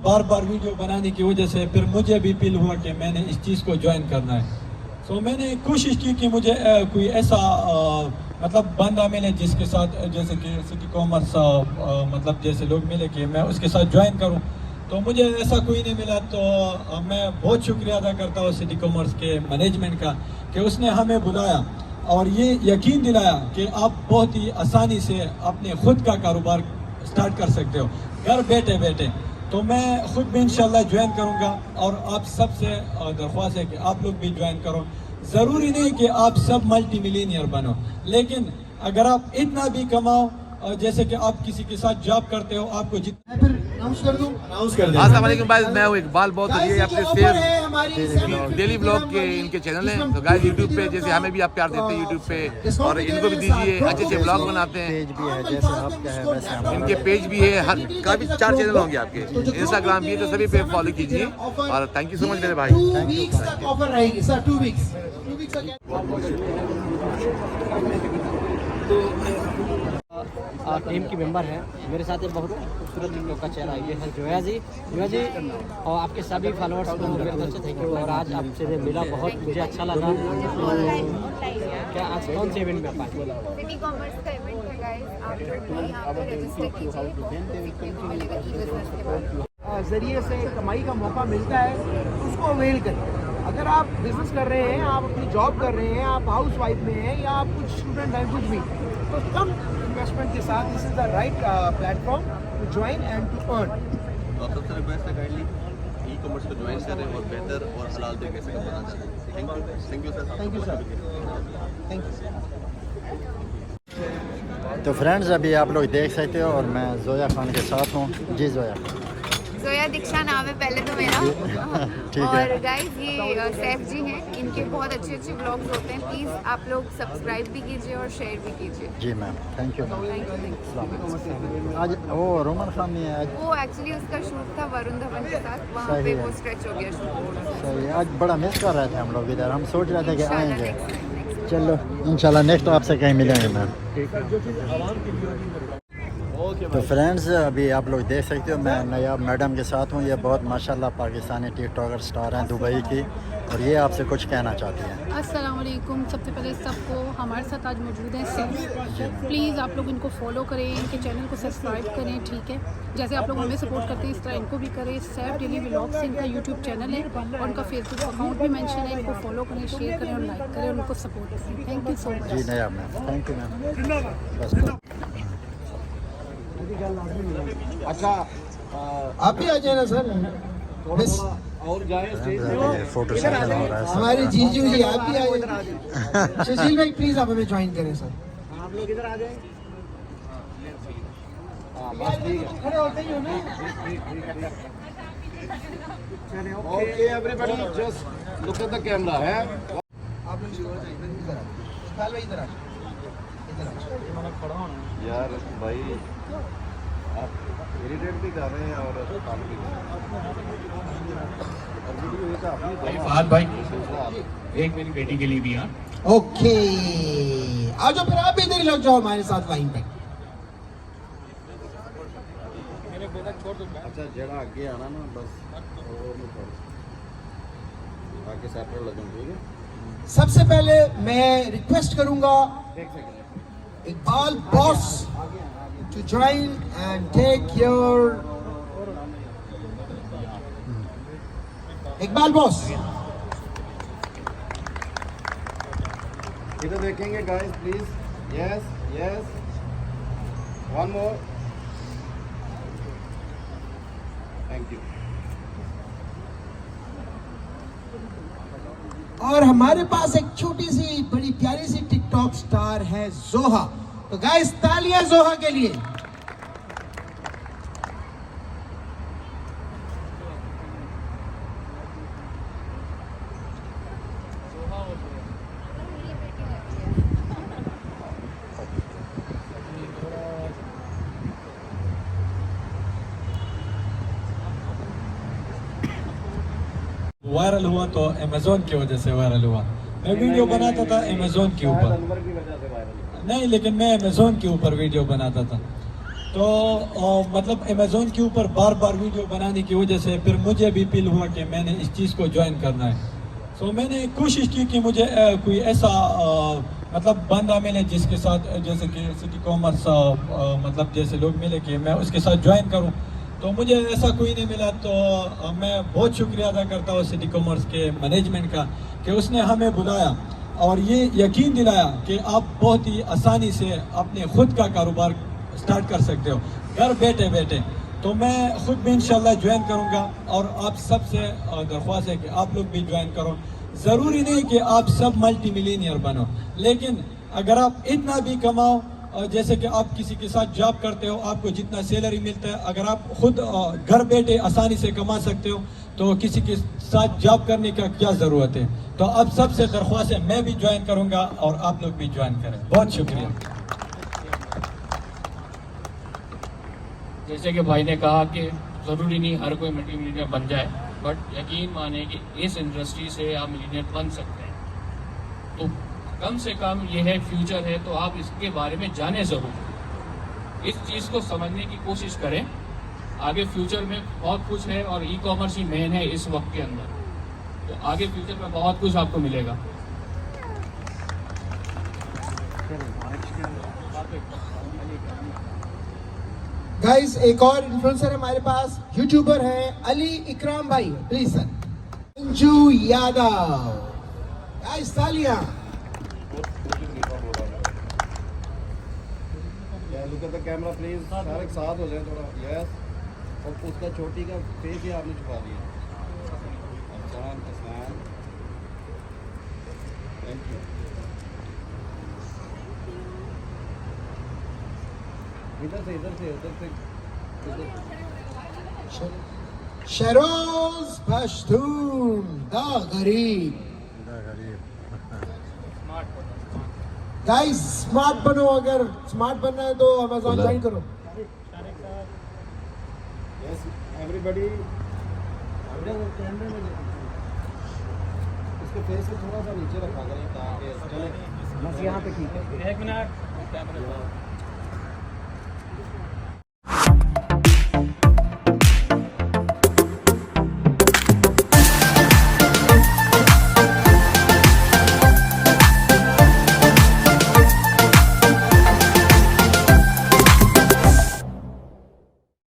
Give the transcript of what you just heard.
बार बार video बनाने की वजह से फिर मुझे भी फील हुआ कि मैंने इस चीज़ को ज्वाइन करना है। सो मैंने कोशिश की कि मुझे कोई ऐसा मतलब बंदा मिले जिसके साथ जैसे कि सिटी कॉमर्स मतलब जैसे लोग मिले कि मैं उसके साथ ज्वाइन करूं। तो मुझे ऐसा कोई नहीं मिला, तो मैं बहुत शुक्रिया अदा करता हूँ सिटी कॉमर्स के मैनेजमेंट का कि उसने हमें बुलाया और ये यकीन दिलाया कि आप बहुत ही आसानी से अपने खुद का कारोबार स्टार्ट कर सकते हो घर बैठे बैठे। तो मैं खुद भी इंशाल्लाह ज्वाइन करूंगा और आप सबसे दरख्वास्त है कि आप लोग भी ज्वाइन करो। ज़रूरी नहीं कि आप सब मल्टी मिलीनियर बनो, लेकिन अगर आप इतना भी कमाओ जैसे कि आप किसी के साथ जॉब करते हो, आपको जितना अनाउंस कर दें। अस्सलाम वालेकुम गाइस, मैं हूँ इकबाल। बहुत ये अपने सेव डेली ब्लॉग के इनके चैनल हैं। तो गाइस यूट्यूब पे जैसे हमें भी आप प्यार देते हैं यूट्यूब पे, और इनको भी दीजिए, अच्छे अच्छे ब्लॉग बनाते हैं। पेज भी है जैसे आपका है वैसे हमारा इनके पेज भी है, हर काफी 4 चैनल होंगे आपके, इंस्टाग्राम भी है, तो सभी पे फॉलो कीजिए। और थैंक यू सो मच मेरे भाई। 2 वीक्स तक ऑफर रहेगी सर, 2 वीक्स टीम की मेंबर है मेरे साथ। एक बहुत खूबसूरत लोग का चेहरा ये है जोया जी। जोया जी और आपके सभी फॉलोअर्स को मेरे तरफ से थैंक यू। और आज आपसे मिला बहुत मुझे अच्छा लगा। क्या आज कौन से इवेंट में आप आए? सिटी कॉमर्स का इवेंट है गाइस, आप लोग भी यहाँ पे रजिस्टर कीजिए, सीखने को मिलेगा ई-बिजनेस के बारे में। ज़रिए से कमाई का मौका मिलता है, उसको अवेल करें। अगर आप बिजनेस कर रहे हैं, आप अपनी जॉब कर रहे हैं, आप हाउस वाइफ में हैं या आप कुछ स्टूडेंट हैं, कुछ भी, तो कम इन्वेस्टमेंट के साथ this is the right platform to join and to earn. तो आप सबसे रिक्वेस्ट है काइंडली ई कॉमर्स को ज्वाइन करें और बेहतर और हलाल तरीके से कमाना चाहिए। Thank you sir. Thank you sir. Thank you. तो फ्रेंड्स अभी आप लोग देख सकते हो और मैं जोया खान के साथ हूँ। जी जोया। जोया दीक्षा नाम है पहले तो मेरा। ठीक है। और गाइस ये सैफ जी हैं, इनके बहुत अच्छे अच्छे ब्लॉग्स होते हैं। प्लीज़ आप लोग सब्सक्राइब भी कीजिए और शेयर भी कीजिए। जी ma'am, thank you ma'am. Thank you. आज वो रोमन खान नहीं है आज। वो एक्चुअली उसका शूट था वरुण धवन के साथ, वहाँ सही पे है। वो स्ट्रेच हो गया शूट। सही है, आज बड़ा मिस कर रहे थे हम लोग इधर। हम सोच रहे थे कि इंशाल्लाह आएंगे। next time। चलो इंशाल्लाह नेक्स्ट आपसे कहीं मिलेंगे मैम। तो फ्रेंड्स अभी आप लोग देख सकते हो मैं नया मैडम के साथ हूँ। ये बहुत माशाल्लाह पाकिस्तानी टिकटॉकर स्टार हैं दुबई की, और ये आपसे कुछ कहना चाहती हैं। अस्सलाम वालेकुम। सबसे पहले सबको हमारे साथ आज मौजूद हैं सैफ। प्लीज़ आप लोग इनको फॉलो करें, इनके चैनल को सब्सक्राइब करें, ठीक है। जैसे आप लोग हमें सपोर्ट करते हैं इस तरह इनको भी करें। सैफ डेली व्लॉग्स इनका यूट्यूब चैनल है और उनका फेसबुक अकाउंट भी मेंशन है। इनको फॉलो करें, शेयर करें और लाइक करें, उनको सपोर्ट करें। Thank you so much. जी नया मैम, थैंक यू मैम। बस अच्छा आप भी आ जाना सर। बस और जाए फोटो सेशन हो रहा है। हमारे जीजू जी आप भी आ जाए। सुशील भाई प्लीज आप हमें ज्वाइन करें सर। आप लोग इधर आ जाए। बस ठीक है, खड़े होते ही हो ना। Okay everybody just look at the camera है। आप लोग शुरू हो जाइए, इधर आ। खाल भाई इधर आ, इधर आ। यार भाई आप इरिटेट भी कर रहे हैं और फहद भाई एक मेरी बेटी के लिए भी। हाँ ओके आ जाओ, फिर आप भी इधर ही लग जाओ हमारे साथ लाइन पे। अच्छा जरा आगे आना ना, बस और नहीं छोड़ आगे सेंटर लगूं, ठीक है। सबसे पहले मैं रिक्वेस्ट करूंगा Iqbal boss to join and take your Iqbal boss. इधर देखेंगे guys please. Yes yes, one more, thank you. और हमारे पास एक छोटी सी बड़ी प्यारी सी टिकटॉक स्टार है जोहा। तो गाइस तालियां जोहा के लिए। वायरल हुआ तो अमेज़ोन की वजह से वायरल हुआ। मैं वीडियो बनाता था अमेज़ोन के ऊपर, नहीं लेकिन मैं अमेज़ोन के ऊपर वीडियो बनाता था। तो मतलब अमेज़ोन के ऊपर बार बार वीडियो बनाने की वजह से फिर मुझे भी फील हुआ कि मैंने इस चीज़ को ज्वाइन करना है। सो मैंने कोशिश की कि मुझे कोई ऐसा मतलब बंदा मिले जिसके साथ जैसे कि सिटी कॉमर्स मतलब जैसे लोग मिले कि मैं उसके साथ ज्वाइन करूं। तो मुझे ऐसा कोई नहीं मिला, तो मैं बहुत शुक्रिया अदा करता हूँ सिटी कॉमर्स के मैनेजमेंट का कि उसने हमें बुलाया और ये यकीन दिलाया कि आप बहुत ही आसानी से अपने खुद का कारोबार स्टार्ट कर सकते हो घर बैठे बैठे। तो मैं खुद भी इंशाल्लाह ज्वाइन करूंगा और आप सबसे दरख्वास्त है कि आप लोग भी ज्वाइन करो। ज़रूरी नहीं कि आप सब मल्टी मिलीनियर बनो, लेकिन अगर आप इतना भी कमाओ जैसे कि आप किसी के साथ जॉब करते हो, आपको जितना सैलरी मिलता है, अगर आप खुद घर बैठे आसानी से कमा सकते हो तो किसी के साथ जॉब करने का क्या ज़रूरत है। तो अब सबसे दरख्वास्त है मैं भी ज्वाइन करूंगा और आप लोग भी ज्वाइन करें। बहुत शुक्रिया। जैसे कि भाई ने कहा कि ज़रूरी नहीं हर कोई मल्टी मिलीनियर बन जाए, बट यकीन माने कि इस इंडस्ट्री से आप मिलीनियर बन सकते हैं। तो कम से कम ये है फ्यूचर है, तो आप इसके बारे में जाने ज़रूर, इस चीज़ को समझने की कोशिश करें। आगे फ्यूचर में बहुत कुछ है और ई कॉमर्स ही मेन है इस वक्त के अंदर, तो आगे फ्यूचर में बहुत कुछ आपको मिलेगा। गाइस एक और इन्फ्लुएंसर है हमारे पास, यूट्यूबर है अली इकराम भाई, please sir. Anju Yadav, guys तालियां। Look at the camera please, सारे एक साथ हो जाए थोड़ा। यस, और उसका छोटी का फेस ही आपने छुपा दिया। अहसान अहसान, थैंक यू। इधर से उधर से शरोज पश्तून द गरीब। गाइस स्मार्ट बनो, अगर स्मार्ट बनना है तो अमेज़न ज्वाइन करो। यस एवरीबॉडी, कैमरे में इसके फेस को थोड़ा सा नीचे रखा करें ताकि चले। बस यहाँ पे ठीक है। एक मिनट।